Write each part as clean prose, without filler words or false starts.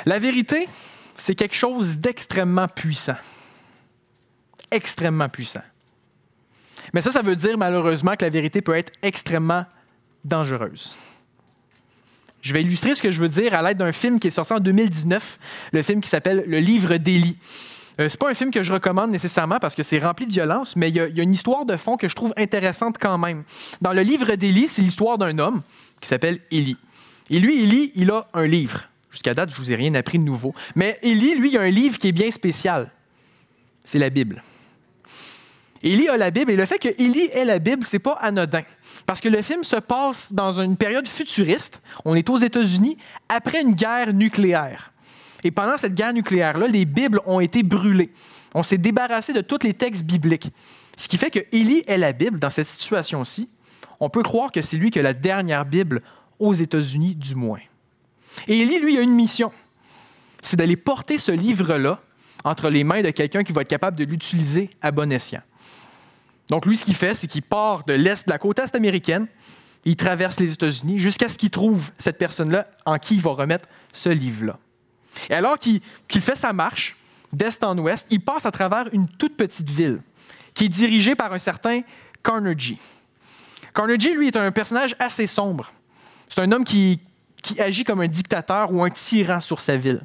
La vérité, c'est quelque chose d'extrêmement puissant. Extrêmement puissant. Mais ça veut dire malheureusement que la vérité peut être extrêmement dangereuse. Je vais illustrer ce que je veux dire à l'aide d'un film qui est sorti en 2019, le film qui s'appelle « Le livre d'Élie ». C'est pas un film que je recommande nécessairement parce que c'est rempli de violence, mais il y a une histoire de fond que je trouve intéressante quand même. Dans le livre d'Élie, c'est l'histoire d'un homme qui s'appelle Élie. Et lui, Élie, il a un livre. Jusqu'à date, je ne vous ai rien appris de nouveau. Mais Élie, lui, il a un livre qui est bien spécial. C'est la Bible. Élie a la Bible, et le fait que Élie ait la Bible, c'est pas anodin. Parce que le film se passe dans une période futuriste. On est aux États-Unis, après une guerre nucléaire. Et pendant cette guerre nucléaire-là, les Bibles ont été brûlées. On s'est débarrassé de tous les textes bibliques. Ce qui fait que Élie ait la Bible dans cette situation-ci. On peut croire que c'est lui qui a la dernière Bible aux États-Unis, du moins. Et Élie, lui, a une mission. C'est d'aller porter ce livre-là entre les mains de quelqu'un qui va être capable de l'utiliser à bon escient. Donc, lui, ce qu'il fait, c'est qu'il part de l'est, de la côte est américaine, il traverse les États-Unis jusqu'à ce qu'il trouve cette personne-là en qui il va remettre ce livre-là. Et alors qu'il fait sa marche d'est en ouest, il passe à travers une toute petite ville qui est dirigée par un certain Carnegie. Carnegie, lui, est un personnage assez sombre. C'est un homme qui agit comme un dictateur ou un tyran sur sa ville.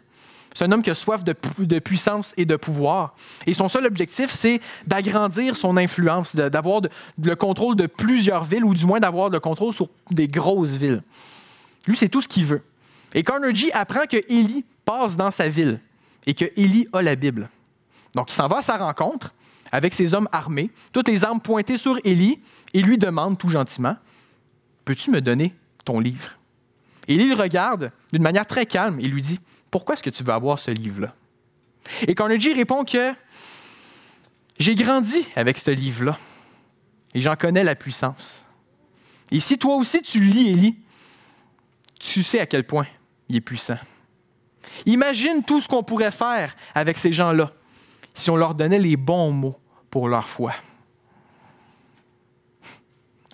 C'est un homme qui a soif de puissance et de pouvoir. Et son seul objectif, c'est d'agrandir son influence, d'avoir le contrôle de plusieurs villes, ou du moins d'avoir le contrôle sur des grosses villes. Lui, c'est tout ce qu'il veut. Et Carnegie apprend que Élie passe dans sa ville et que Élie a la Bible. Donc, il s'en va à sa rencontre avec ses hommes armés, toutes les armes pointées sur Élie, et lui demande tout gentiment, « Peux-tu me donner ton livre? » Élie le regarde d'une manière très calme et lui dit, « Pourquoi est-ce que tu veux avoir ce livre-là? » Et Carnegie répond que « J'ai grandi avec ce livre-là et j'en connais la puissance. Et si toi aussi tu lis Élie, tu sais à quel point il est puissant. Imagine tout ce qu'on pourrait faire avec ces gens-là si on leur donnait les bons mots pour leur foi. »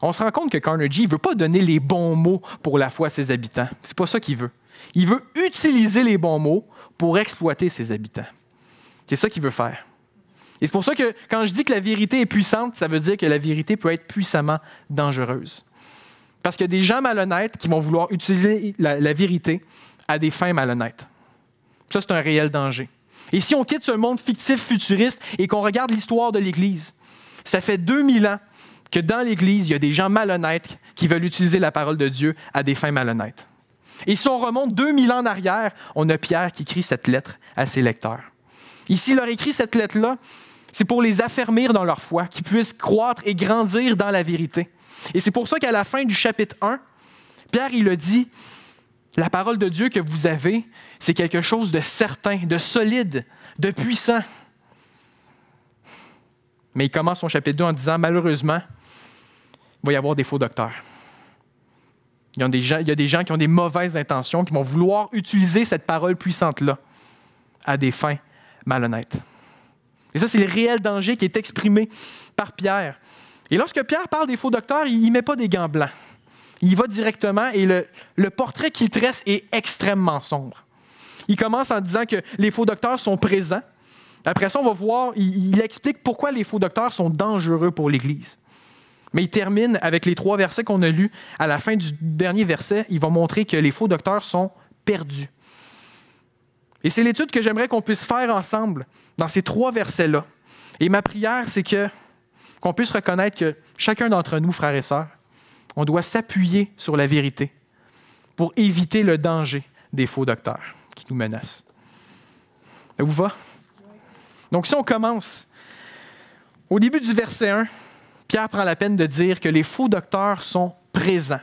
On se rend compte que Carnegie ne veut pas donner les bons mots pour la foi à ses habitants. C'est pas ça qu'il veut. Il veut utiliser les bons mots pour exploiter ses habitants. C'est ça qu'il veut faire. Et c'est pour ça que quand je dis que la vérité est puissante, ça veut dire que la vérité peut être puissamment dangereuse. Parce qu'il y a des gens malhonnêtes qui vont vouloir utiliser la vérité à des fins malhonnêtes. Ça, c'est un réel danger. Et si on quitte ce monde fictif futuriste et qu'on regarde l'histoire de l'Église, ça fait 2000 ans que dans l'Église, il y a des gens malhonnêtes qui veulent utiliser la parole de Dieu à des fins malhonnêtes. Et si on remonte 2000 ans en arrière, on a Pierre qui écrit cette lettre à ses lecteurs. Ici, il leur écrit cette lettre-là, c'est pour les affermir dans leur foi, qu'ils puissent croître et grandir dans la vérité. Et c'est pour ça qu'à la fin du chapitre 1, Pierre, il a dit, la parole de Dieu que vous avez, c'est quelque chose de certain, de solide, de puissant. Mais il commence son chapitre 2 en disant, malheureusement, il va y avoir des faux docteurs. Il y a des gens qui ont des mauvaises intentions, qui vont vouloir utiliser cette parole puissante-là à des fins malhonnêtes. Et ça, c'est le réel danger qui est exprimé par Pierre. Et lorsque Pierre parle des faux docteurs, il ne met pas des gants blancs. Il y va directement et le portrait qu'il tresse est extrêmement sombre. Il commence en disant que les faux docteurs sont présents. Après ça, on va voir, il explique pourquoi les faux docteurs sont dangereux pour l'Église. Mais il termine avec les 3 versets qu'on a lus. À la fin du dernier verset, il va montrer que les faux docteurs sont perdus. Et c'est l'étude que j'aimerais qu'on puisse faire ensemble dans ces 3 versets-là. Et ma prière, c'est qu'on puisse reconnaître que chacun d'entre nous, frères et sœurs, on doit s'appuyer sur la vérité pour éviter le danger des faux docteurs qui nous menacent. Ça vous va? Donc, si on commence, au début du verset 1, Pierre prend la peine de dire que les faux docteurs sont présents.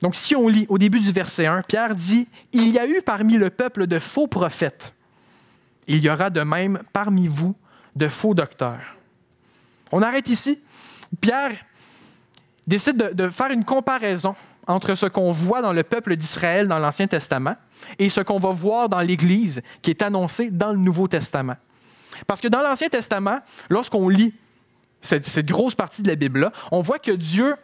Donc, si on lit au début du verset 1, Pierre dit « Il y a eu parmi le peuple de faux prophètes. Il y aura de même parmi vous de faux docteurs. » On arrête ici. Pierre décide de faire une comparaison entre ce qu'on voit dans le peuple d'Israël dans l'Ancien Testament et ce qu'on va voir dans l'Église qui est annoncé dans le Nouveau Testament. Parce que dans l'Ancien Testament, lorsqu'on lit cette grosse partie de la Bible-là, on voit que Dieu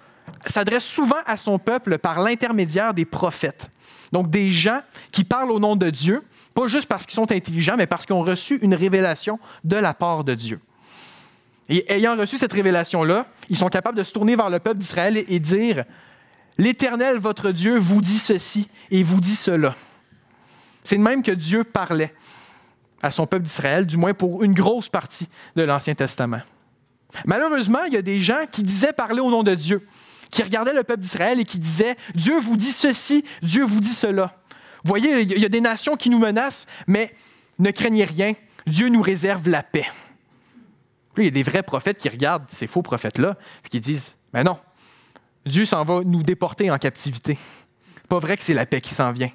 s'adresse souvent à son peuple par l'intermédiaire des prophètes. Donc, des gens qui parlent au nom de Dieu, pas juste parce qu'ils sont intelligents, mais parce qu'ils ont reçu une révélation de la part de Dieu. Et ayant reçu cette révélation-là, ils sont capables de se tourner vers le peuple d'Israël et dire « L'Éternel, votre Dieu, vous dit ceci et vous dit cela. » C'est de même que Dieu parlait à son peuple d'Israël, du moins pour une grosse partie de l'Ancien Testament. Malheureusement, il y a des gens qui disaient parler au nom de Dieu, qui regardaient le peuple d'Israël et qui disaient « Dieu vous dit ceci, Dieu vous dit cela. » Vous voyez, il y a des nations qui nous menacent, mais ne craignez rien, Dieu nous réserve la paix. Puis, il y a des vrais prophètes qui regardent ces faux prophètes-là et qui disent « Mais non, Dieu s'en va nous déporter en captivité. Pas vrai que c'est la paix qui s'en vient. »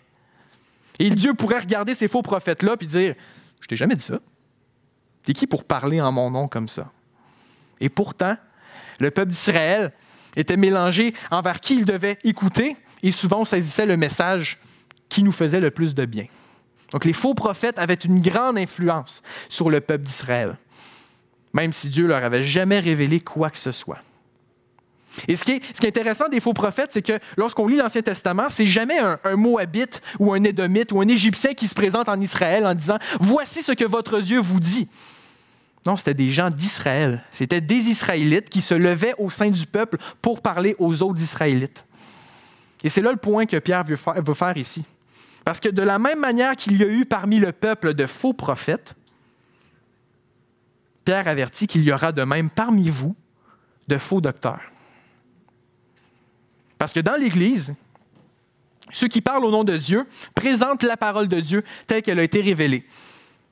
Et Dieu pourrait regarder ces faux prophètes-là et dire « Je t'ai jamais dit ça. T'es qui pour parler en mon nom comme ça? » Et pourtant, le peuple d'Israël était mélangé envers qui il devait écouter et souvent on saisissait le message qui nous faisait le plus de bien. Donc les faux prophètes avaient une grande influence sur le peuple d'Israël, même si Dieu leur avait jamais révélé quoi que ce soit. Et ce qui est intéressant des faux prophètes, c'est que lorsqu'on lit l'Ancien Testament, c'est jamais un Moabite ou un Édomite ou un Égyptien qui se présente en Israël en disant « Voici ce que votre Dieu vous dit ». Non, c'était des gens d'Israël. C'était des Israélites qui se levaient au sein du peuple pour parler aux autres Israélites. Et c'est là le point que Pierre veut faire ici. Parce que de la même manière qu'il y a eu parmi le peuple de faux prophètes, Pierre avertit qu'il y aura de même parmi vous de faux docteurs. Parce que dans l'Église, ceux qui parlent au nom de Dieu présentent la parole de Dieu telle qu'elle a été révélée.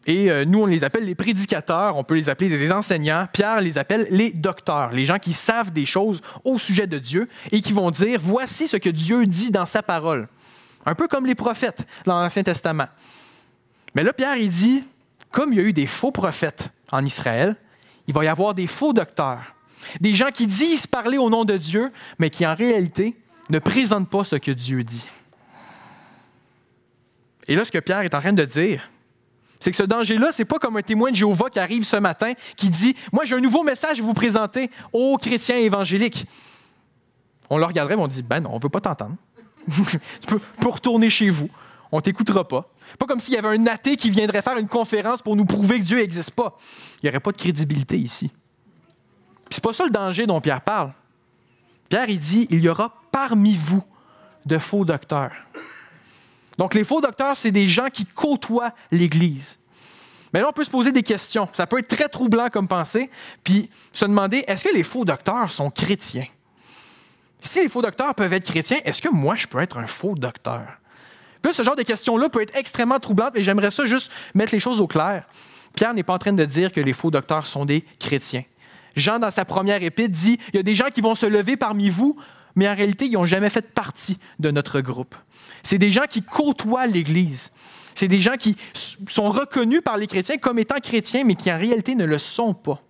Et nous, on les appelle les prédicateurs, on peut les appeler des enseignants. Pierre les appelle les docteurs, les gens qui savent des choses au sujet de Dieu et qui vont dire « Voici ce que Dieu dit dans sa parole ». Un peu comme les prophètes dans l'Ancien Testament. Mais là, Pierre, il dit, comme il y a eu des faux prophètes en Israël, il va y avoir des faux docteurs. Des gens qui disent parler au nom de Dieu, mais qui en réalité ne présentent pas ce que Dieu dit. Et là, ce que Pierre est en train de dire, c'est que ce danger-là, ce n'est pas comme un témoin de Jéhovah qui arrive ce matin, qui dit « Moi, j'ai un nouveau message à vous présenter aux chrétiens évangéliques. » On le regarderait et on dit « Ben non, on ne veut pas t'entendre. Tu peux retourner chez vous. On ne t'écoutera pas. » Pas comme s'il y avait un athée qui viendrait faire une conférence pour nous prouver que Dieu n'existe pas. Il n'y aurait pas de crédibilité ici. Puis c'est pas ça le danger dont Pierre parle. Pierre, il dit « Il y aura parmi vous de faux docteurs. » Donc, les faux docteurs, c'est des gens qui côtoient l'Église. Mais là, on peut se poser des questions. Ça peut être très troublant comme pensée, puis se demander, est-ce que les faux docteurs sont chrétiens? Si les faux docteurs peuvent être chrétiens, est-ce que moi, je peux être un faux docteur? Puis là, ce genre de questions-là peut être extrêmement troublantes, et j'aimerais ça juste mettre les choses au clair. Pierre n'est pas en train de dire que les faux docteurs sont des chrétiens. Jean, dans sa première épître, dit, il y a des gens qui vont se lever parmi vous, mais en réalité, ils n'ont jamais fait partie de notre groupe. C'est des gens qui côtoient l'Église. C'est des gens qui sont reconnus par les chrétiens comme étant chrétiens, mais qui en réalité ne le sont pas.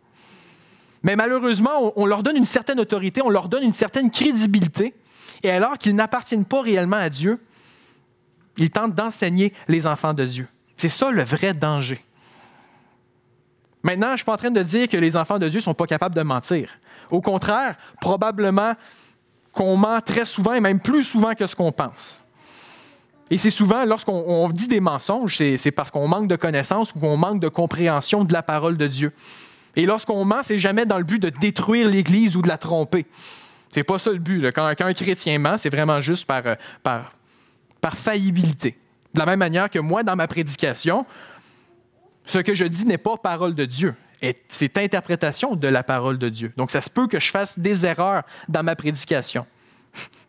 Mais malheureusement, on leur donne une certaine autorité, on leur donne une certaine crédibilité, et alors qu'ils n'appartiennent pas réellement à Dieu, ils tentent d'enseigner les enfants de Dieu. C'est ça le vrai danger. Maintenant, je ne suis pas en train de dire que les enfants de Dieu ne sont pas capables de mentir. Au contraire, probablement qu'on ment très souvent et même plus souvent que ce qu'on pense. Et c'est souvent, lorsqu'on dit des mensonges, c'est parce qu'on manque de connaissances ou qu'on manque de compréhension de la parole de Dieu. Et lorsqu'on ment, c'est jamais dans le but de détruire l'Église ou de la tromper. C'est pas ça le but. Là. Quand un chrétien ment, c'est vraiment juste par faillibilité. De la même manière que moi, dans ma prédication, ce que je dis n'est pas parole de Dieu. C'est interprétation de la parole de Dieu. Donc, ça se peut que je fasse des erreurs dans ma prédication.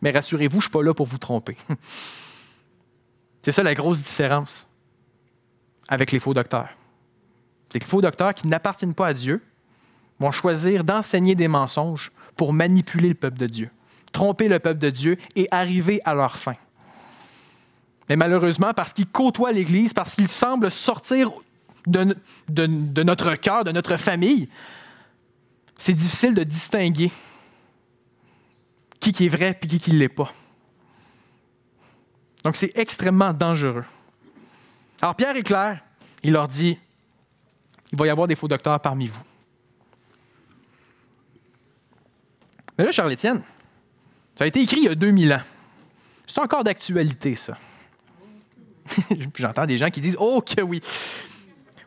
Mais rassurez-vous, je ne suis pas là pour vous tromper. C'est ça la grosse différence avec les faux docteurs. C'est que les faux docteurs qui n'appartiennent pas à Dieu vont choisir d'enseigner des mensonges pour manipuler le peuple de Dieu, tromper le peuple de Dieu et arriver à leur fin. Mais malheureusement, parce qu'ils côtoient l'Église, parce qu'ils semblent sortir de notre cœur, de notre famille, c'est difficile de distinguer qui est vrai et qui ne l'est pas. Donc, c'est extrêmement dangereux. Alors, Pierre est clair. Il leur dit, il va y avoir des faux docteurs parmi vous. Mais là, Charles-Étienne, ça a été écrit il y a 2000 ans. C'est encore d'actualité, ça. J'entends des gens qui disent « Oh que oui ».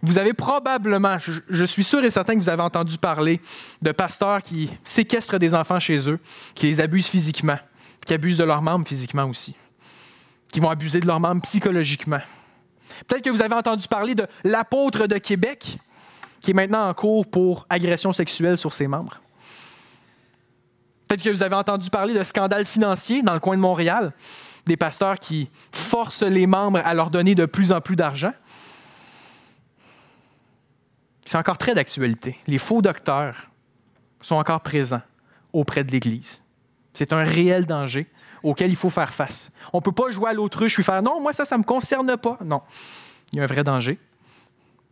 Vous avez probablement, je suis sûr et certain que vous avez entendu parler de pasteurs qui séquestrent des enfants chez eux, qui les abusent physiquement, qui abusent de leurs membres physiquement aussi, qui vont abuser de leurs membres psychologiquement. Peut-être que vous avez entendu parler de l'apôtre de Québec, qui est maintenant en cours pour agression sexuelle sur ses membres. Peut-être que vous avez entendu parler de scandales financiers dans le coin de Montréal, des pasteurs qui forcent les membres à leur donner de plus en plus d'argent. C'est encore très d'actualité. Les faux docteurs sont encore présents auprès de l'Église. C'est un réel danger auquel il faut faire face. On ne peut pas jouer à l'autruche et faire « Non, moi, ça ne me concerne pas. » Non, il y a un vrai danger.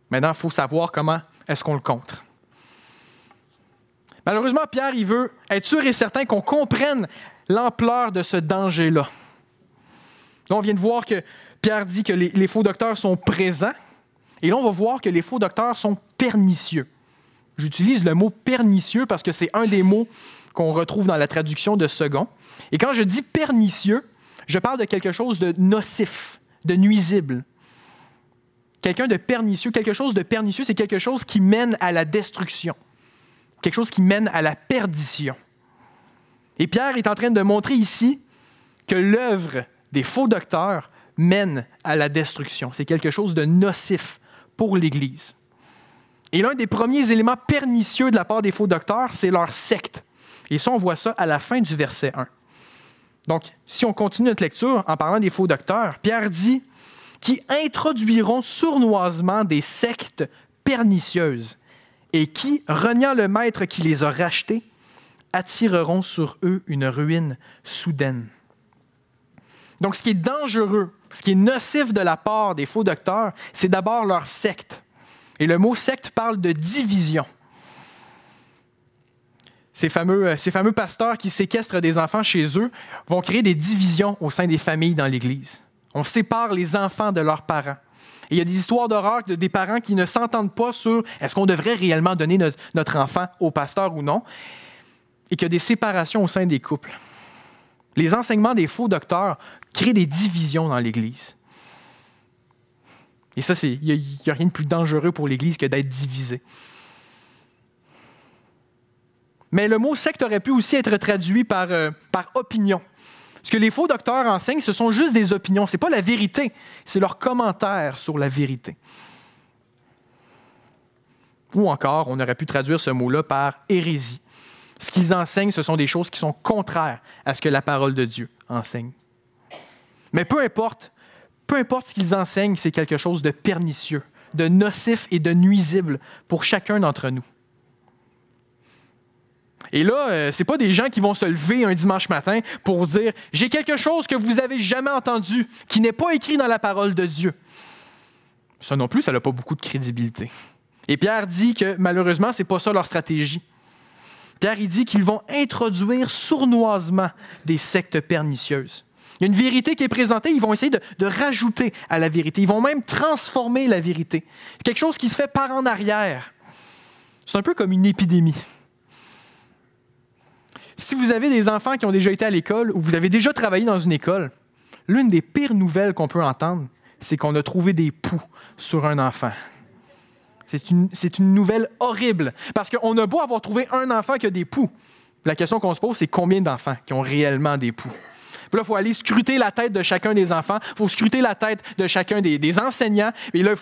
Maintenant, il faut savoir comment est-ce qu'on le contre. Malheureusement, Pierre, il veut être sûr et certain qu'on comprenne l'ampleur de ce danger-là. Là, on vient de voir que Pierre dit que les faux docteurs sont présents. Et là, on va voir que les faux docteurs sont pernicieux. J'utilise le mot pernicieux parce que c'est un des mots qu'on retrouve dans la traduction de second. Et quand je dis pernicieux, je parle de quelque chose de nocif, de nuisible. Quelqu'un de pernicieux, quelque chose de pernicieux, c'est quelque chose qui mène à la destruction, quelque chose qui mène à la perdition. Et Pierre est en train de montrer ici que l'œuvre des faux docteurs mène à la destruction. C'est quelque chose de nocif pour l'Église. Et l'un des premiers éléments pernicieux de la part des faux docteurs, c'est leur secte. Et ça, on voit ça à la fin du verset 1. Donc, si on continue notre lecture en parlant des faux docteurs, Pierre dit qui introduiront sournoisement des sectes pernicieuses et qui, reniant le maître qui les a rachetés, attireront sur eux une ruine soudaine. Donc, ce qui est dangereux, ce qui est nocif de la part des faux docteurs, c'est d'abord leur secte. Et le mot secte parle de division. Ces fameux pasteurs qui séquestrent des enfants chez eux vont créer des divisions au sein des familles dans l'Église. On sépare les enfants de leurs parents. Et il y a des histoires d'horreur de des parents qui ne s'entendent pas sur est-ce qu'on devrait réellement donner notre enfant au pasteur ou non, et qu'il y a des séparations au sein des couples. Les enseignements des faux docteurs créent des divisions dans l'Église. Et ça, il n'y a rien de plus dangereux pour l'Église que d'être divisé. Mais le mot secte aurait pu aussi être traduit par opinion. Ce que les faux docteurs enseignent, ce sont juste des opinions. Ce n'est pas la vérité, c'est leurs commentaires sur la vérité. Ou encore, on aurait pu traduire ce mot-là par hérésie. Ce qu'ils enseignent, ce sont des choses qui sont contraires à ce que la parole de Dieu enseigne. Mais peu importe ce qu'ils enseignent, c'est quelque chose de pernicieux, de nocif et de nuisible pour chacun d'entre nous. Et là, ce n'est pas des gens qui vont se lever un dimanche matin pour dire « J'ai quelque chose que vous n'avez jamais entendu, qui n'est pas écrit dans la parole de Dieu. » Ça non plus, ça n'a pas beaucoup de crédibilité. Et Pierre dit que malheureusement, ce n'est pas ça leur stratégie. Pierre il dit qu'ils vont introduire sournoisement des sectes pernicieuses. Il y a une vérité qui est présentée, ils vont essayer de rajouter à la vérité. Ils vont même transformer la vérité. C'est quelque chose qui se fait par en arrière. C'est un peu comme une épidémie. Si vous avez des enfants qui ont déjà été à l'école ou vous avez déjà travaillé dans une école, l'une des pires nouvelles qu'on peut entendre, c'est qu'on a trouvé des poux sur un enfant. C'est une nouvelle horrible, parce qu'on a beau avoir trouvé un enfant qui a des poux. La question qu'on se pose, c'est combien d'enfants qui ont réellement des poux? Puis là, il faut aller scruter la tête de chacun des enfants, il faut scruter la tête de chacun des enseignants, et là,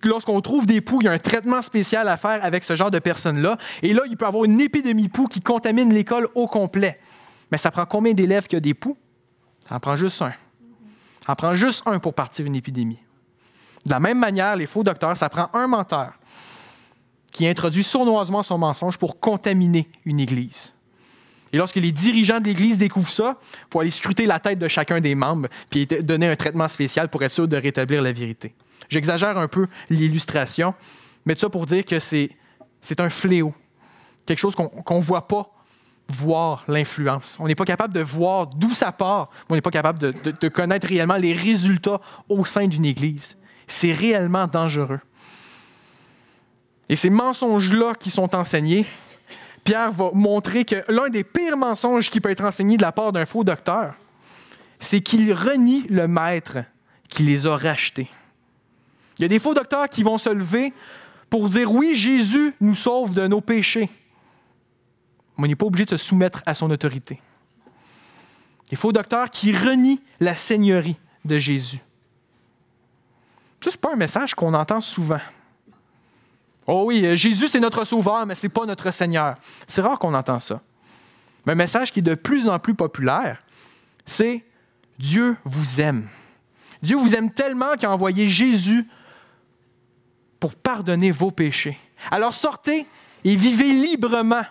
lorsqu'on trouve des poux, il y a un traitement spécial à faire avec ce genre de personnes-là, et là, il peut y avoir une épidémie poux qui contamine l'école au complet. Mais ça prend combien d'élèves qui ont des poux? Ça en prend juste un. Ça en prend juste un pour partir une épidémie. De la même manière, les faux docteurs, ça prend un menteur qui introduit sournoisement son mensonge pour contaminer une église. Et lorsque les dirigeants de l'église découvrent ça, il faut aller scruter la tête de chacun des membres puis donner un traitement spécial pour être sûr de rétablir la vérité. J'exagère un peu l'illustration, mais tout ça pour dire que c'est un fléau, quelque chose qu'on ne voit pas voir l'influence. On n'est pas capable de voir d'où ça part, on n'est pas capable de connaître réellement les résultats au sein d'une église. C'est réellement dangereux. Et ces mensonges-là qui sont enseignés, Pierre va montrer que l'un des pires mensonges qui peut être enseigné de la part d'un faux docteur, c'est qu'il renie le maître qui les a rachetés. Il y a des faux docteurs qui vont se lever pour dire « Oui, Jésus nous sauve de nos péchés. » Mais on n'est pas obligé de se soumettre à son autorité. Des faux docteurs qui renient la seigneurie de Jésus. Ça, ce n'est pas un message qu'on entend souvent. Oh oui, Jésus, c'est notre sauveur, mais ce n'est pas notre Seigneur. C'est rare qu'on entend ça. Mais un message qui est de plus en plus populaire, c'est « Dieu vous aime ». Dieu vous aime tellement qu'il a envoyé Jésus pour pardonner vos péchés. Alors sortez et vivez librement,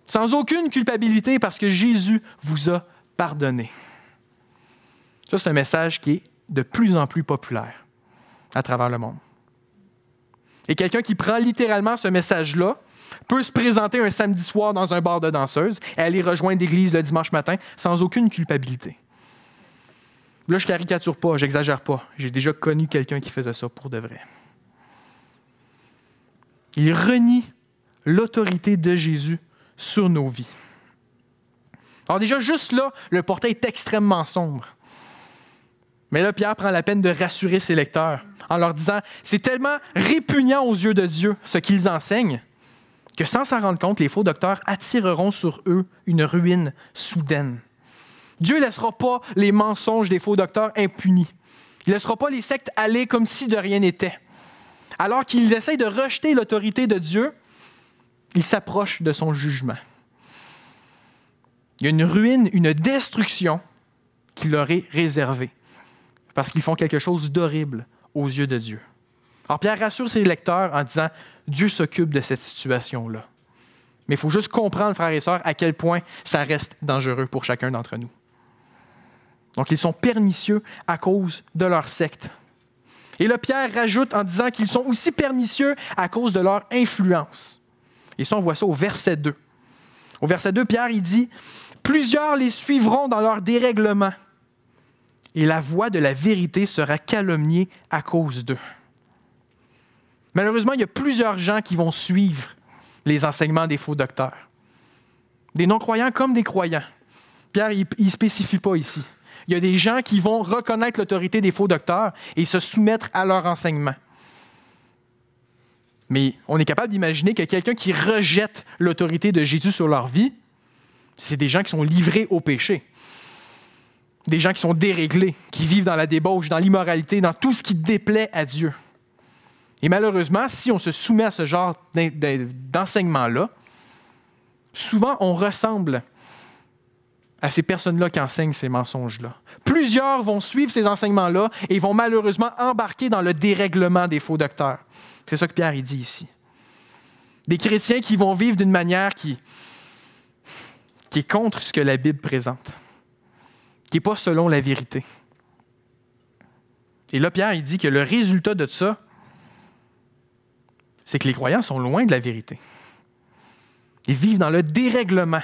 sans aucune culpabilité, parce que Jésus vous a pardonné. Ça, c'est un message qui est de plus en plus populaire à travers le monde. Et quelqu'un qui prend littéralement ce message-là peut se présenter un samedi soir dans un bar de danseuses et aller rejoindre l'église le dimanche matin sans aucune culpabilité. Là, je ne caricature pas, je n'exagère pas. J'ai déjà connu quelqu'un qui faisait ça pour de vrai. Il renie l'autorité de Jésus sur nos vies. Alors déjà, juste là, le portrait est extrêmement sombre. Mais là, Pierre prend la peine de rassurer ses lecteurs en leur disant « C'est tellement répugnant aux yeux de Dieu ce qu'ils enseignent que sans s'en rendre compte, les faux docteurs attireront sur eux une ruine soudaine. Dieu ne laissera pas les mensonges des faux docteurs impunis. Il ne laissera pas les sectes aller comme si de rien n'était. Alors qu'ils essayent de rejeter l'autorité de Dieu, ils s'approchent de son jugement. Il y a une ruine, une destruction qui leur est réservée parce qu'ils font quelque chose d'horrible aux yeux de Dieu. Alors Pierre rassure ses lecteurs en disant « Dieu s'occupe de cette situation-là. » Mais il faut juste comprendre, frères et sœurs, à quel point ça reste dangereux pour chacun d'entre nous. Donc, ils sont pernicieux à cause de leur secte. Et là, Pierre rajoute en disant qu'ils sont aussi pernicieux à cause de leur influence. Et ça, on voit ça au verset 2. Au verset 2, Pierre, il dit « Plusieurs les suivront dans leur dérèglement, et la voix de la vérité sera calomniée à cause d'eux. » Malheureusement, il y a plusieurs gens qui vont suivre les enseignements des faux docteurs. Des non-croyants comme des croyants. Pierre, il ne spécifie pas ici. Il y a des gens qui vont reconnaître l'autorité des faux docteurs et se soumettre à leur enseignement. Mais on est capable d'imaginer que quelqu'un qui rejette l'autorité de Jésus sur leur vie, c'est des gens qui sont livrés au péché. Des gens qui sont déréglés, qui vivent dans la débauche, dans l'immoralité, dans tout ce qui déplaît à Dieu. Et malheureusement, si on se soumet à ce genre d'enseignement-là, souvent on ressemble à ces personnes-là qui enseignent ces mensonges-là. Plusieurs vont suivre ces enseignements-là et vont malheureusement embarquer dans le dérèglement des faux docteurs. C'est ça que Pierre il dit ici. Des chrétiens qui vont vivre d'une manière qui est contre ce que la Bible présente, qui n'est pas selon la vérité. Et là, Pierre il dit que le résultat de ça, c'est que les croyants sont loin de la vérité. Ils vivent dans le dérèglement.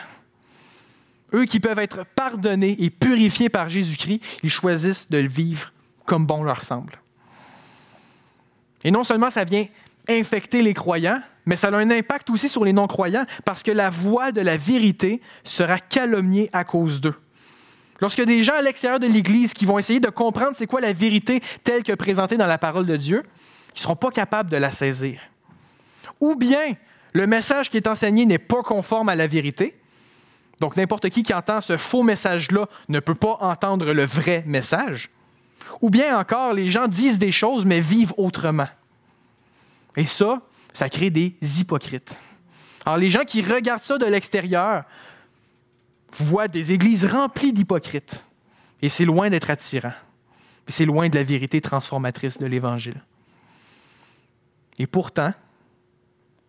Eux qui peuvent être pardonnés et purifiés par Jésus-Christ, ils choisissent de le vivre comme bon leur semble. Et non seulement ça vient infecter les croyants, mais ça a un impact aussi sur les non-croyants parce que la voix de la vérité sera calomniée à cause d'eux. Lorsqu'il y a des gens à l'extérieur de l'Église qui vont essayer de comprendre c'est quoi la vérité telle que présentée dans la parole de Dieu, ils ne seront pas capables de la saisir. Ou bien, le message qui est enseigné n'est pas conforme à la vérité. Donc, n'importe qui entend ce faux message-là ne peut pas entendre le vrai message. Ou bien encore, les gens disent des choses, mais vivent autrement. Et ça crée des hypocrites. Alors, les gens qui regardent ça de l'extérieur voient des églises remplies d'hypocrites. Et c'est loin d'être attirant. Et c'est loin de la vérité transformatrice de l'Évangile. Et pourtant,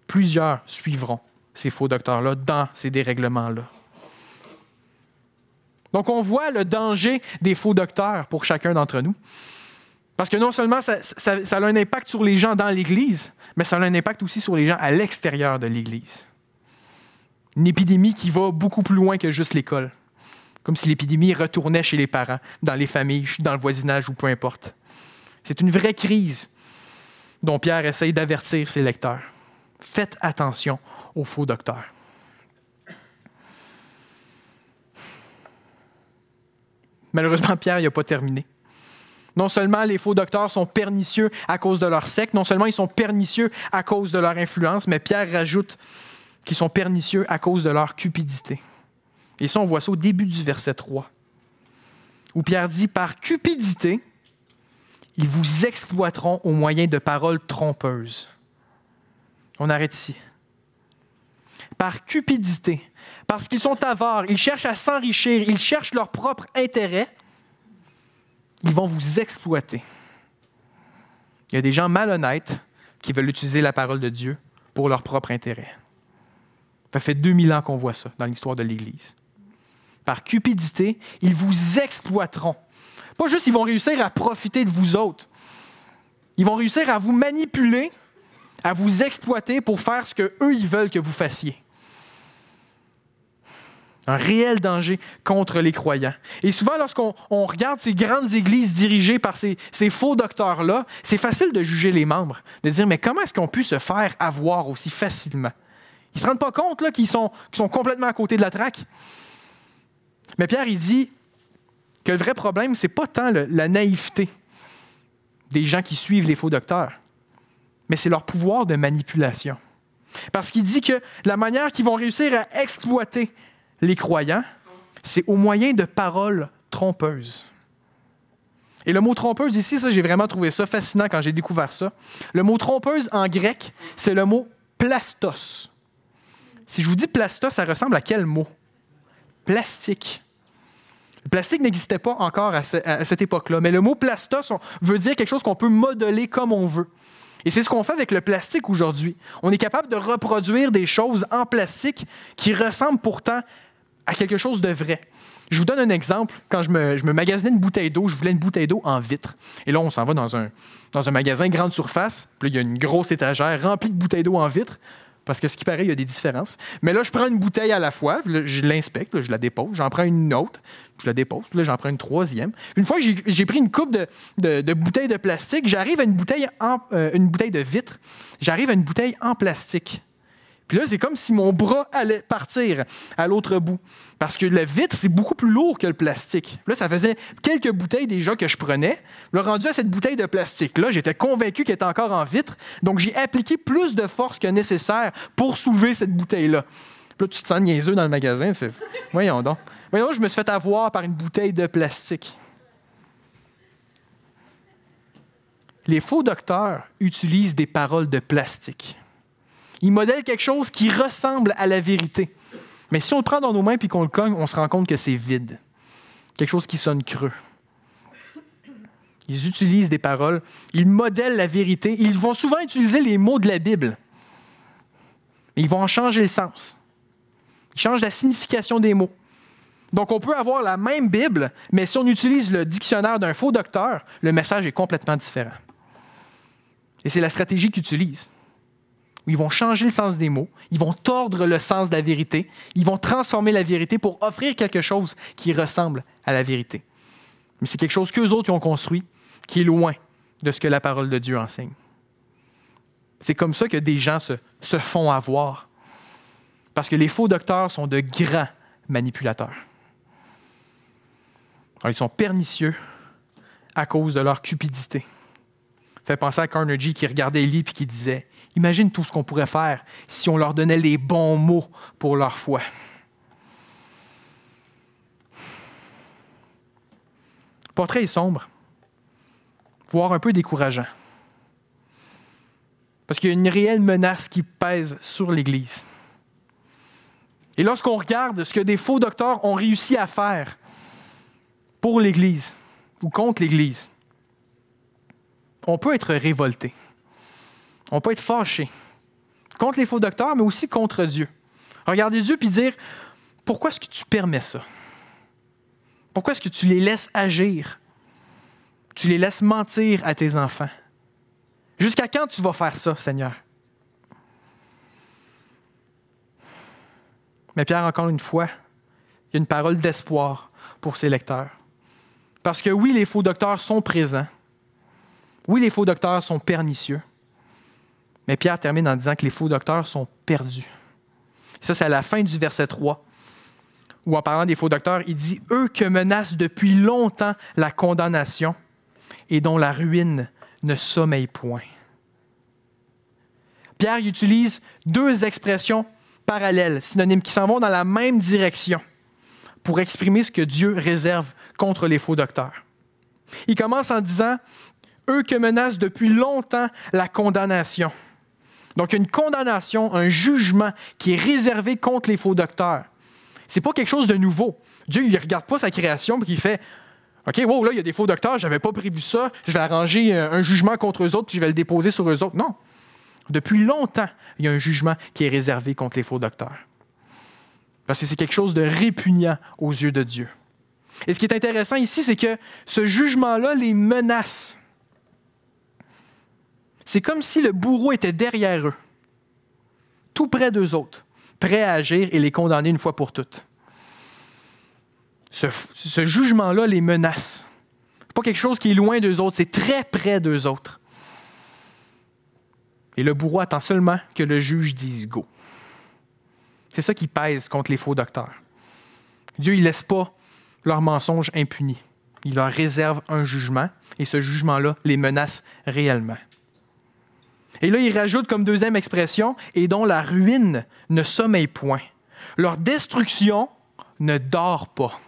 plusieurs suivront ces faux docteurs-là dans ces dérèglements-là. Donc, on voit le danger des faux docteurs pour chacun d'entre nous. Parce que non seulement ça a un impact sur les gens dans l'Église, mais ça a un impact aussi sur les gens à l'extérieur de l'Église. Une épidémie qui va beaucoup plus loin que juste l'école. Comme si l'épidémie retournait chez les parents, dans les familles, dans le voisinage ou peu importe. C'est une vraie crise dont Pierre essaye d'avertir ses lecteurs. Faites attention aux faux docteurs. Malheureusement, Pierre n'a pas terminé. Non seulement les faux docteurs sont pernicieux à cause de leur secte, non seulement ils sont pernicieux à cause de leur influence, mais Pierre rajoute qu'ils sont pernicieux à cause de leur cupidité. Et ça, on voit ça au début du verset 3, où Pierre dit « Par cupidité, ils vous exploiteront au moyen de paroles trompeuses. » On arrête ici. Par cupidité, parce qu'ils sont avares, ils cherchent à s'enrichir, ils cherchent leur propre intérêt, ils vont vous exploiter. Il y a des gens malhonnêtes qui veulent utiliser la parole de Dieu pour leur propre intérêt. Ça fait 2000 ans qu'on voit ça dans l'histoire de l'Église. Par cupidité, ils vous exploiteront. Pas juste ils vont réussir à profiter de vous autres. Ils vont réussir à vous manipuler, à vous exploiter pour faire ce qu'eux, ils veulent que vous fassiez. Un réel danger contre les croyants. Et souvent, lorsqu'on regarde ces grandes églises dirigées par ces faux docteurs-là, c'est facile de juger les membres, de dire, mais comment est-ce qu'ils ont pu se faire avoir aussi facilement? Ils ne se rendent pas compte là, qu'ils sont complètement à côté de la traque. Mais Pierre, il dit que le vrai problème, ce n'est pas tant la naïveté des gens qui suivent les faux docteurs, mais c'est leur pouvoir de manipulation. Parce qu'il dit que la manière qu'ils vont réussir à exploiter les croyants, c'est au moyen de paroles trompeuses. Et le mot trompeuse ici, ça, j'ai vraiment trouvé ça fascinant quand j'ai découvert ça. Le mot trompeuse en grec, c'est le mot plastos. Si je vous dis plastos, ça ressemble à quel mot? Plastique. Le plastique n'existait pas encore à cette époque-là, mais le mot plastos veut dire quelque chose qu'on peut modeler comme on veut. Et c'est ce qu'on fait avec le plastique aujourd'hui. On est capable de reproduire des choses en plastique qui ressemblent pourtant à quelque chose de vrai. Je vous donne un exemple. Quand je me magasinais une bouteille d'eau, je voulais une bouteille d'eau en vitre. Et là, on s'en va dans un magasin grande surface. Puis là, il y a une grosse étagère remplie de bouteilles d'eau en vitre. Parce que ce qui paraît, il y a des différences. Mais là, je prends une bouteille à la fois, là, je l'inspecte, là, je la dépose, j'en prends une autre, je la dépose, puis là, j'en prends une troisième. Une fois que j'ai pris une coupe de bouteilles de plastique, j'arrive à une bouteille de vitre, j'arrive à une bouteille en plastique. Puis là, c'est comme si mon bras allait partir à l'autre bout. Parce que le vitre, c'est beaucoup plus lourd que le plastique. Là, ça faisait quelques bouteilles déjà que je prenais. Le rendu à cette bouteille de plastique-là, j'étais convaincu qu'elle était encore en vitre. Donc, j'ai appliqué plus de force que nécessaire pour soulever cette bouteille-là. Puis là, tu te sens niaiseux dans le magasin. Tu fais, voyons donc. Voyons, je me suis fait avoir par une bouteille de plastique. Les faux docteurs utilisent des paroles de plastique. Ils modèlent quelque chose qui ressemble à la vérité. Mais si on le prend dans nos mains et qu'on le cogne, on se rend compte que c'est vide. Quelque chose qui sonne creux. Ils utilisent des paroles, ils modèlent la vérité. Ils vont souvent utiliser les mots de la Bible. Mais ils vont en changer le sens. Ils changent la signification des mots. Donc, on peut avoir la même Bible, mais si on utilise le dictionnaire d'un faux docteur, le message est complètement différent. Et c'est la stratégie qu'ils utilisent. Ils vont changer le sens des mots, ils vont tordre le sens de la vérité, ils vont transformer la vérité pour offrir quelque chose qui ressemble à la vérité. Mais c'est quelque chose qu'eux autres ont construit, qui est loin de ce que la parole de Dieu enseigne. C'est comme ça que des gens se font avoir. Parce que les faux docteurs sont de grands manipulateurs. Alors, ils sont pernicieux à cause de leur cupidité. Ça fait penser à Carnegie qui regardait Élie et qui disait « Imagine tout ce qu'on pourrait faire si on leur donnait les bons mots pour leur foi. » Le portrait est sombre, voire un peu décourageant. Parce qu'il y a une réelle menace qui pèse sur l'Église. Et lorsqu'on regarde ce que des faux docteurs ont réussi à faire pour l'Église ou contre l'Église, on peut être révolté. On peut être fâché contre les faux docteurs, mais aussi contre Dieu. Regarder Dieu et dire « Pourquoi est-ce que tu permets ça? Pourquoi est-ce que tu les laisses agir? Tu les laisses mentir à tes enfants? Jusqu'à quand tu vas faire ça, Seigneur? » Mais Pierre, encore une fois, il y a une parole d'espoir pour ses lecteurs. Parce que oui, les faux docteurs sont présents. Oui, les faux docteurs sont pernicieux. Mais Pierre termine en disant que les faux docteurs sont perdus. Ça, c'est à la fin du verset 3, où en parlant des faux docteurs, il dit « Eux que menace depuis longtemps la condamnation, et dont la ruine ne sommeille point. Pierre utilise deux expressions parallèles, synonymes, qui s'en vont dans la même direction pour exprimer ce que Dieu réserve contre les faux docteurs. Il commence en disant « Eux que menace depuis longtemps la condamnation ». Donc, il y a une condamnation, un jugement qui est réservé contre les faux docteurs. Ce n'est pas quelque chose de nouveau. Dieu, il ne regarde pas sa création et il fait « OK, wow, là, il y a des faux docteurs, je n'avais pas prévu ça, je vais arranger un jugement contre eux autres puis je vais le déposer sur eux autres. » Non. Depuis longtemps, il y a un jugement qui est réservé contre les faux docteurs. Parce que c'est quelque chose de répugnant aux yeux de Dieu. Et ce qui est intéressant ici, c'est que ce jugement-là les menace. C'est comme si le bourreau était derrière eux, tout près d'eux autres, prêt à agir et les condamner une fois pour toutes. Ce jugement-là les menace. Ce n'est pas quelque chose qui est loin d'eux autres, c'est très près d'eux autres. Et le bourreau attend seulement que le juge dise « go ». C'est ça qui pèse contre les faux docteurs. Dieu, il ne laisse pas leurs mensonges impunis. Il leur réserve un jugement, et ce jugement-là les menace réellement. Et là, il rajoute comme deuxième expression « et dont la ruine ne sommeille point ». Leur destruction ne dort pas.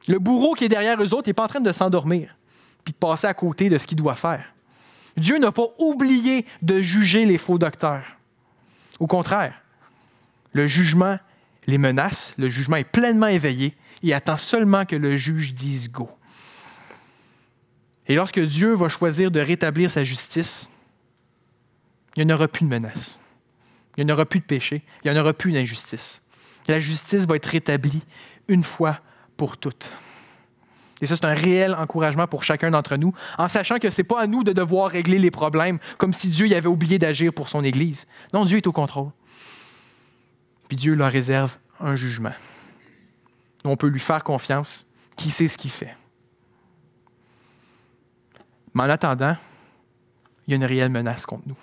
Le bourreau qui est derrière eux autres n'est pas en train de s'endormir puis de passer à côté de ce qu'il doit faire. Dieu n'a pas oublié de juger les faux docteurs. Au contraire, le jugement les menace, le jugement est pleinement éveillé et attend seulement que le juge dise « go ». Et lorsque Dieu va choisir de rétablir sa justice, il n'y en aura plus de menace, il n'y en aura plus de péché, il n'y en aura plus d'injustice. La justice va être rétablie une fois pour toutes. Et ça, c'est un réel encouragement pour chacun d'entre nous, en sachant que ce n'est pas à nous de devoir régler les problèmes comme si Dieu y avait oublié d'agir pour son Église. Non, Dieu est au contrôle. Puis Dieu leur réserve un jugement. On peut lui faire confiance, qui sait ce qu'il fait. Mais en attendant, il y a une réelle menace contre nous.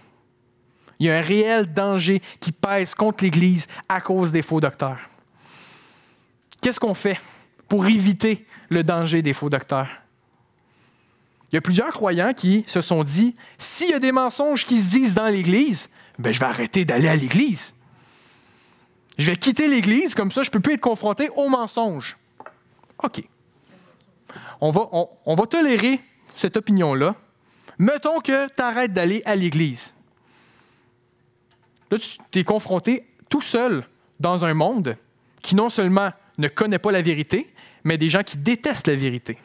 Il y a un réel danger qui pèse contre l'Église à cause des faux docteurs. Qu'est-ce qu'on fait pour éviter le danger des faux docteurs? Il y a plusieurs croyants qui se sont dit, s'il y a des mensonges qui se disent dans l'Église, ben je vais arrêter d'aller à l'Église. Je vais quitter l'Église, comme ça je ne peux plus être confronté aux mensonges. OK. On va tolérer cette opinion-là. Mettons que tu arrêtes d'aller à l'Église. Là, tu es confronté tout seul dans un monde qui non seulement ne connaît pas la vérité, mais des gens qui détestent la vérité.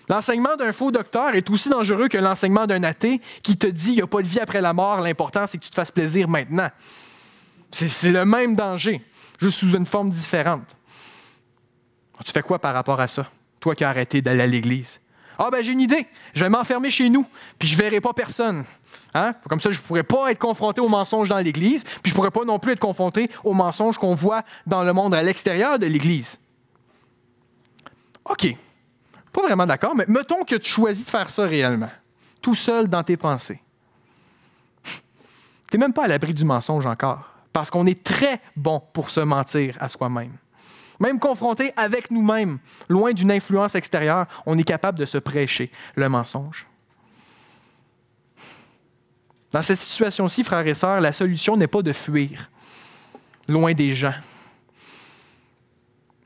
L'enseignement d'un faux docteur est aussi dangereux que l'enseignement d'un athée qui te dit qu'il n'y a pas de vie après la mort, l'important c'est que tu te fasses plaisir maintenant. C'est le même danger, juste sous une forme différente. Tu fais quoi par rapport à ça, toi qui as arrêté d'aller à l'Église? Ah ben j'ai une idée, je vais m'enfermer chez nous, puis je ne verrai pas personne. Hein? Comme ça, je ne pourrais pas être confronté aux mensonges dans l'Église, puis je ne pourrais pas non plus être confronté aux mensonges qu'on voit dans le monde à l'extérieur de l'Église. OK, pas vraiment d'accord, mais mettons que tu choisis de faire ça réellement, tout seul dans tes pensées. Tu n'es même pas à l'abri du mensonge encore, parce qu'on est très bon pour se mentir à soi-même. Même confronté avec nous-mêmes, loin d'une influence extérieure, on est capable de se prêcher le mensonge. Dans cette situation-ci, frères et sœurs, la solution n'est pas de fuir, loin des gens.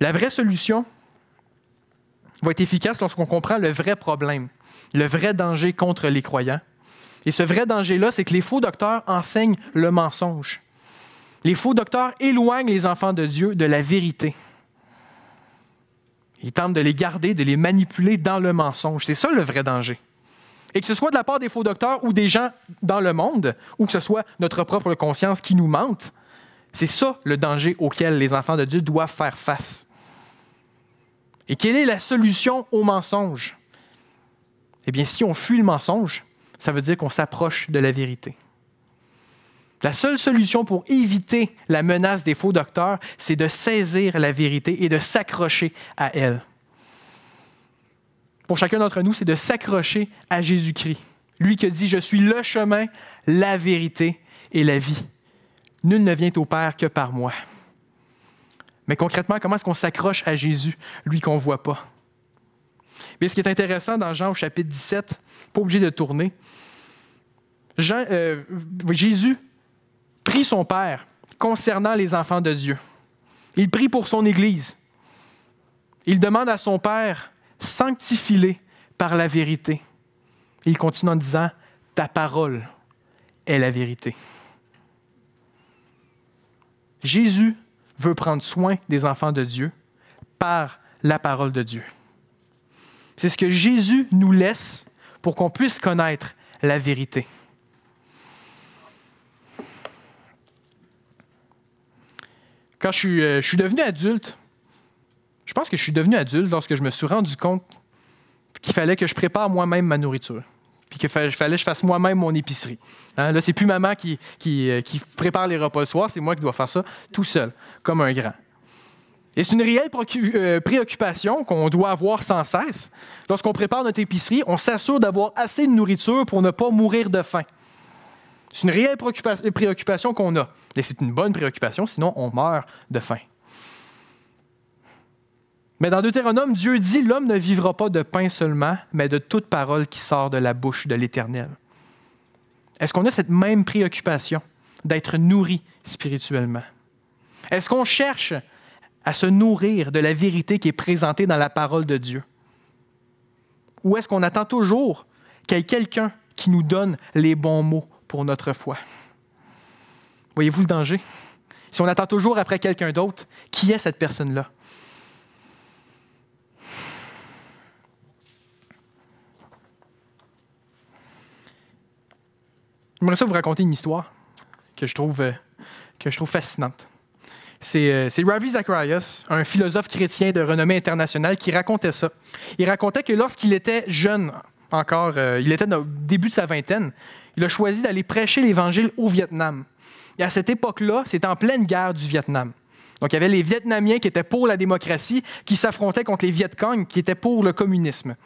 La vraie solution va être efficace lorsqu'on comprend le vrai problème, le vrai danger contre les croyants. Et ce vrai danger-là, c'est que les faux docteurs enseignent le mensonge. Les faux docteurs éloignent les enfants de Dieu de la vérité. Ils tentent de les garder, de les manipuler dans le mensonge. C'est ça le vrai danger. Et que ce soit de la part des faux docteurs ou des gens dans le monde, ou que ce soit notre propre conscience qui nous mente, c'est ça le danger auquel les enfants de Dieu doivent faire face. Et quelle est la solution au mensonge? Eh bien, si on fuit le mensonge, ça veut dire qu'on s'approche de la vérité. La seule solution pour éviter la menace des faux docteurs, c'est de saisir la vérité et de s'accrocher à elle. Pour chacun d'entre nous, c'est de s'accrocher à Jésus-Christ. Lui qui dit « Je suis le chemin, la vérité et la vie. Nul ne vient au Père que par moi. » Mais concrètement, comment est-ce qu'on s'accroche à Jésus, lui qu'on ne voit pas? Mais ce qui est intéressant dans Jean au chapitre 17, pas obligé de tourner, Jésus prie son Père concernant les enfants de Dieu. Il prie pour son Église. Il demande à son Père, sanctifie-les par la vérité. Et il continue en disant, ta parole est la vérité. Jésus veut prendre soin des enfants de Dieu par la parole de Dieu. C'est ce que Jésus nous laisse pour qu'on puisse connaître la vérité. Quand je suis devenu adulte, je pense que je suis devenu adulte lorsque je me suis rendu compte qu'il fallait que je prépare moi-même ma nourriture, puis qu'il fallait que je fasse moi-même mon épicerie. Hein? Là, c'est plus maman qui prépare les repas le soir, c'est moi qui dois faire ça tout seul, comme un grand. Et c'est une réelle préoccupation qu'on doit avoir sans cesse. Lorsqu'on prépare notre épicerie, on s'assure d'avoir assez de nourriture pour ne pas mourir de faim. C'est une réelle préoccupation qu'on a. Et c'est une bonne préoccupation, sinon on meurt de faim. Mais dans Deutéronome, Dieu dit « L'homme ne vivra pas de pain seulement, mais de toute parole qui sort de la bouche de l'Éternel. » Est-ce qu'on a cette même préoccupation d'être nourri spirituellement? Est-ce qu'on cherche à se nourrir de la vérité qui est présentée dans la parole de Dieu? Ou est-ce qu'on attend toujours qu'il y ait quelqu'un qui nous donne les bons mots pour notre foi? Voyez-vous le danger? Si on attend toujours après quelqu'un d'autre, qui est cette personne-là? J'aimerais ça vous raconter une histoire que je trouve fascinante. C'est Ravi Zacharias, un philosophe chrétien de renommée internationale, qui racontait ça. Il racontait que lorsqu'il était jeune encore, il était au début de sa vingtaine, il a choisi d'aller prêcher l'Évangile au Vietnam. Et à cette époque-là, c'était en pleine guerre du Vietnam. Donc, il y avait les Vietnamiens qui étaient pour la démocratie, qui s'affrontaient contre les Viet Cong, qui étaient pour le communisme.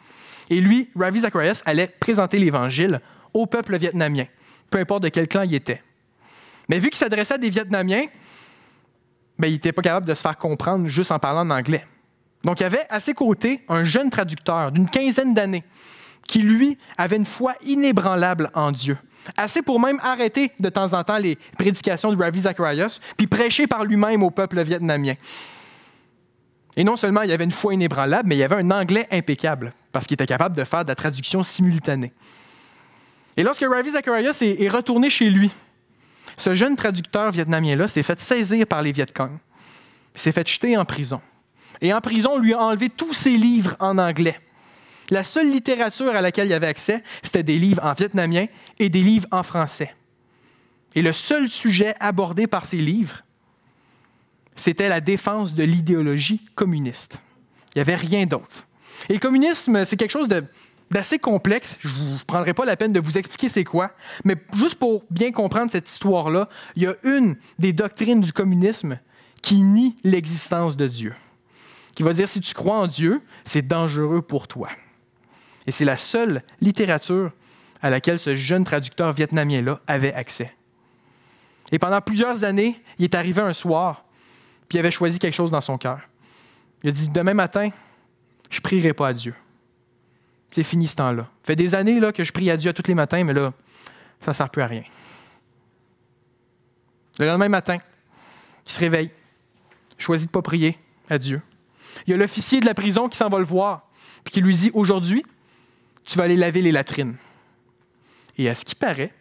Et lui, Ravi Zacharias, allait présenter l'Évangile au peuple vietnamien, peu importe de quel clan il était. Mais vu qu'il s'adressait à des Vietnamiens, il n'était pas capable de se faire comprendre juste en parlant en anglais. Donc, il y avait à ses côtés un jeune traducteur d'une quinzaine d'années qui, lui, avait une foi inébranlable en Dieu. Assez pour même arrêter de temps en temps les prédications de Ravi Zacharias, puis prêcher par lui-même au peuple vietnamien. Et non seulement il y avait une foi inébranlable, mais il y avait un anglais impeccable, parce qu'il était capable de faire de la traduction simultanée. Et lorsque Ravi Zacharias est retourné chez lui, ce jeune traducteur vietnamien-là s'est fait saisir par les Viet Cong. Il s'est fait jeter en prison. Et en prison, on lui a enlevé tous ses livres en anglais. La seule littérature à laquelle il avait accès, c'était des livres en vietnamien et des livres en français. Et le seul sujet abordé par ces livres, c'était la défense de l'idéologie communiste. Il n'y avait rien d'autre. Et le communisme, c'est quelque chose d'assez complexe. Je ne prendrai pas la peine de vous expliquer c'est quoi, mais juste pour bien comprendre cette histoire-là, il y a une des doctrines du communisme qui nie l'existence de Dieu, qui va dire si tu crois en Dieu, c'est dangereux pour toi. Et c'est la seule littérature à laquelle ce jeune traducteur vietnamien-là avait accès. Et pendant plusieurs années, il est arrivé un soir, puis il avait choisi quelque chose dans son cœur. Il a dit, demain matin, je ne prierai pas à Dieu. C'est fini ce temps-là. Ça fait des années là, que je prie à Dieu tous les matins, mais là, ça ne sert plus à rien. Le lendemain matin, il se réveille, il choisit de ne pas prier à Dieu. Il y a l'officier de la prison qui s'en va le voir, puis qui lui dit, aujourd'hui, tu vas aller laver les latrines. Et à ce qui paraît,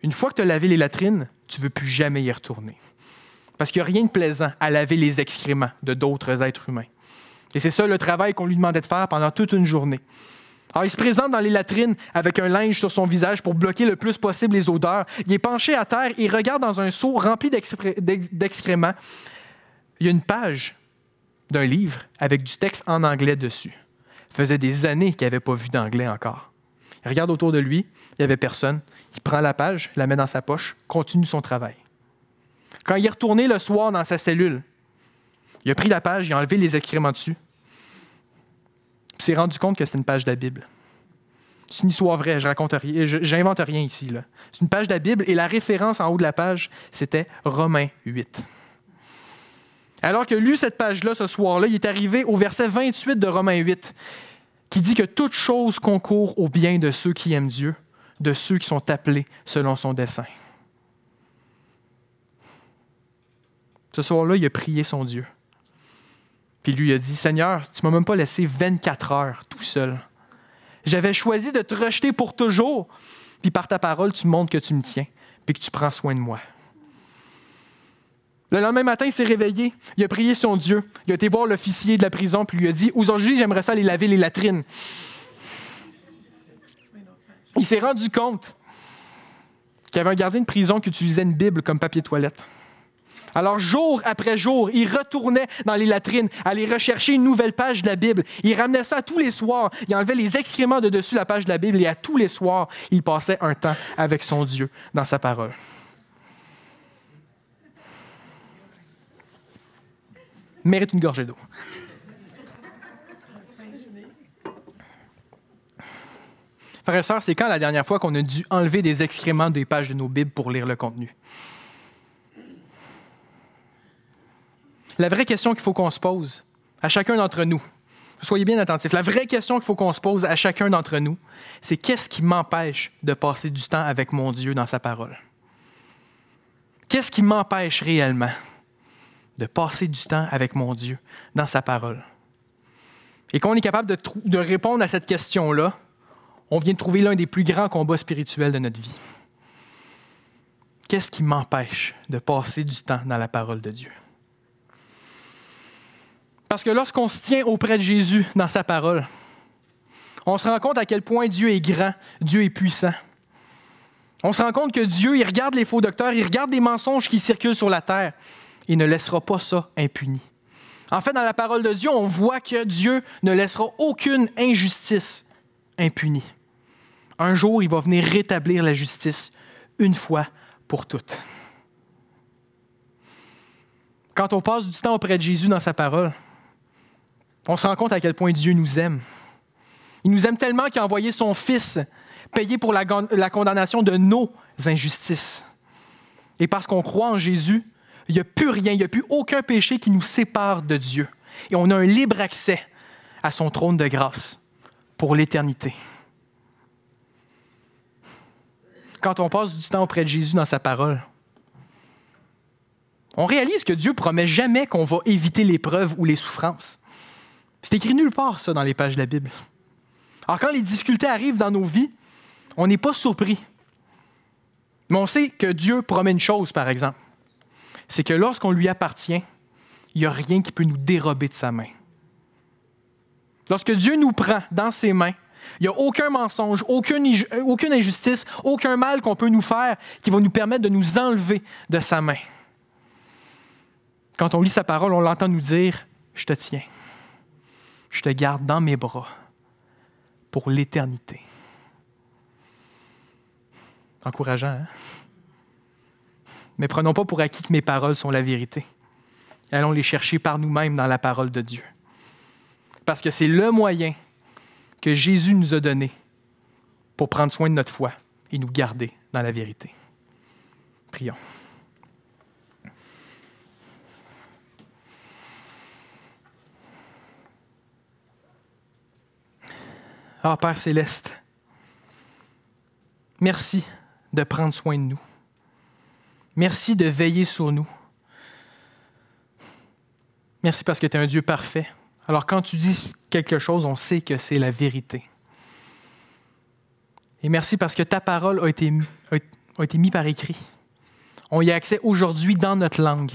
une fois que tu as lavé les latrines, tu ne veux plus jamais y retourner. Parce qu'il n'y a rien de plaisant à laver les excréments de d'autres êtres humains. Et c'est ça le travail qu'on lui demandait de faire pendant toute une journée. Alors, il se présente dans les latrines avec un linge sur son visage pour bloquer le plus possible les odeurs. Il est penché à terre et regarde dans un seau rempli d'excréments. Il y a une page d'un livre avec du texte en anglais dessus. Ça faisait des années qu'il n'avait pas vu d'anglais encore. Il regarde autour de lui, il n'y avait personne. Il prend la page, la met dans sa poche, continue son travail. Quand il est retourné le soir dans sa cellule, il a pris la page, il a enlevé les excréments dessus. Il s'est rendu compte que c'était une page de la Bible. C'est une histoire vraie, je raconte rien, j'invente rien ici. Là. C'est une page de la Bible et la référence en haut de la page, c'était Romains 8. Alors qu'il a lu cette page-là ce soir-là, il est arrivé au verset 28 de Romains 8. qui dit que toute chose concourt au bien de ceux qui aiment Dieu, de ceux qui sont appelés selon son dessein. Ce soir-là, il a prié son Dieu. Puis lui, il a dit, « Seigneur, tu ne m'as même pas laissé 24 heures tout seul. J'avais choisi de te rejeter pour toujours, puis par ta parole, tu montres que tu me tiens, puis que tu prends soin de moi. » Le lendemain matin, il s'est réveillé, il a prié son Dieu, il a été voir l'officier de la prison, puis lui a dit, « Aujourd'hui, j'aimerais ça aller laver les latrines. » Il s'est rendu compte qu'il y avait un gardien de prison qui utilisait une Bible comme papier toilette. Alors, jour après jour, il retournait dans les latrines, aller rechercher une nouvelle page de la Bible. Il ramenait ça tous les soirs. Il enlevait les excréments de dessus la page de la Bible et à tous les soirs, il passait un temps avec son Dieu dans sa parole. Mérite une gorgée d'eau. Frères et sœurs, c'est quand la dernière fois qu'on a dû enlever des excréments des pages de nos Bibles pour lire le contenu? La vraie question qu'il faut qu'on se pose à chacun d'entre nous, soyez bien attentifs, la vraie question qu'il faut qu'on se pose à chacun d'entre nous, c'est qu'est-ce qui m'empêche de passer du temps avec mon Dieu dans sa parole? Qu'est-ce qui m'empêche réellement de passer du temps avec mon Dieu dans sa parole? Et quand on est capable de répondre à cette question-là, on vient de trouver l'un des plus grands combats spirituels de notre vie. Qu'est-ce qui m'empêche de passer du temps dans la parole de Dieu? Parce que lorsqu'on se tient auprès de Jésus dans sa parole, on se rend compte à quel point Dieu est grand, Dieu est puissant. On se rend compte que Dieu, il regarde les faux docteurs, il regarde les mensonges qui circulent sur la terre. Il ne laissera pas ça impuni. En fait, dans la parole de Dieu, on voit que Dieu ne laissera aucune injustice impunie. Un jour, il va venir rétablir la justice une fois pour toutes. Quand on passe du temps auprès de Jésus dans sa parole, on se rend compte à quel point Dieu nous aime. Il nous aime tellement qu'il a envoyé son Fils payer pour la condamnation de nos injustices. Et parce qu'on croit en Jésus, il n'y a plus rien, il n'y a plus aucun péché qui nous sépare de Dieu. Et on a un libre accès à son trône de grâce pour l'éternité. Quand on passe du temps auprès de Jésus dans sa parole, on réalise que Dieu ne promet jamais qu'on va éviter l'épreuve ou les souffrances. C'est écrit nulle part, ça, dans les pages de la Bible. Alors, quand les difficultés arrivent dans nos vies, on n'est pas surpris. Mais on sait que Dieu promet une chose, par exemple. C'est que lorsqu'on lui appartient, il n'y a rien qui peut nous dérober de sa main. Lorsque Dieu nous prend dans ses mains, il n'y a aucun mensonge, aucune injustice, aucun mal qu'on peut nous faire qui va nous permettre de nous enlever de sa main. Quand on lit sa parole, on l'entend nous dire « Je te tiens, je te garde dans mes bras pour l'éternité. » Encourageant, hein? Mais prenons pas pour acquis que mes paroles sont la vérité. Allons les chercher par nous-mêmes dans la parole de Dieu. Parce que c'est le moyen que Jésus nous a donné pour prendre soin de notre foi et nous garder dans la vérité. Prions. Ah, Père céleste, merci de prendre soin de nous. Merci de veiller sur nous. Merci parce que tu es un Dieu parfait. Alors quand tu dis quelque chose, on sait que c'est la vérité. Et merci parce que ta parole a été mise par écrit. On y a accès aujourd'hui dans notre langue.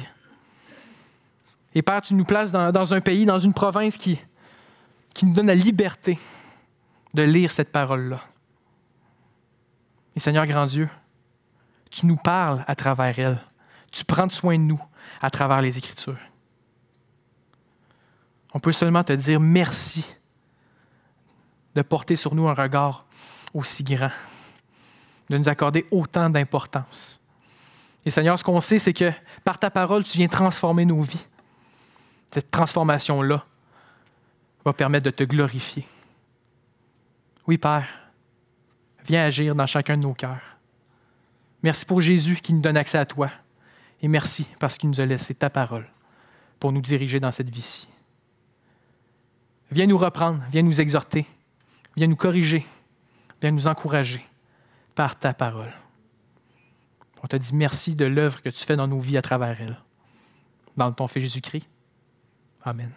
Et Père, tu nous places dans un pays, dans une province qui nous donne la liberté de lire cette parole-là. Et Seigneur grand Dieu, tu nous parles à travers elle. Tu prends soin de nous à travers les Écritures. On peut seulement te dire merci de porter sur nous un regard aussi grand, de nous accorder autant d'importance. Et Seigneur, ce qu'on sait, c'est que par ta parole, tu viens transformer nos vies. Cette transformation-là va permettre de te glorifier. Oui, Père, viens agir dans chacun de nos cœurs. Merci pour Jésus qui nous donne accès à toi. Et merci parce qu'il nous a laissé ta parole pour nous diriger dans cette vie-ci. Viens nous reprendre, viens nous exhorter Viens nous corriger. Viens nous encourager par ta parole. On te dit merci de l'œuvre que tu fais dans nos vies à travers elle. Dans ton Fils Jésus-Christ. Amen.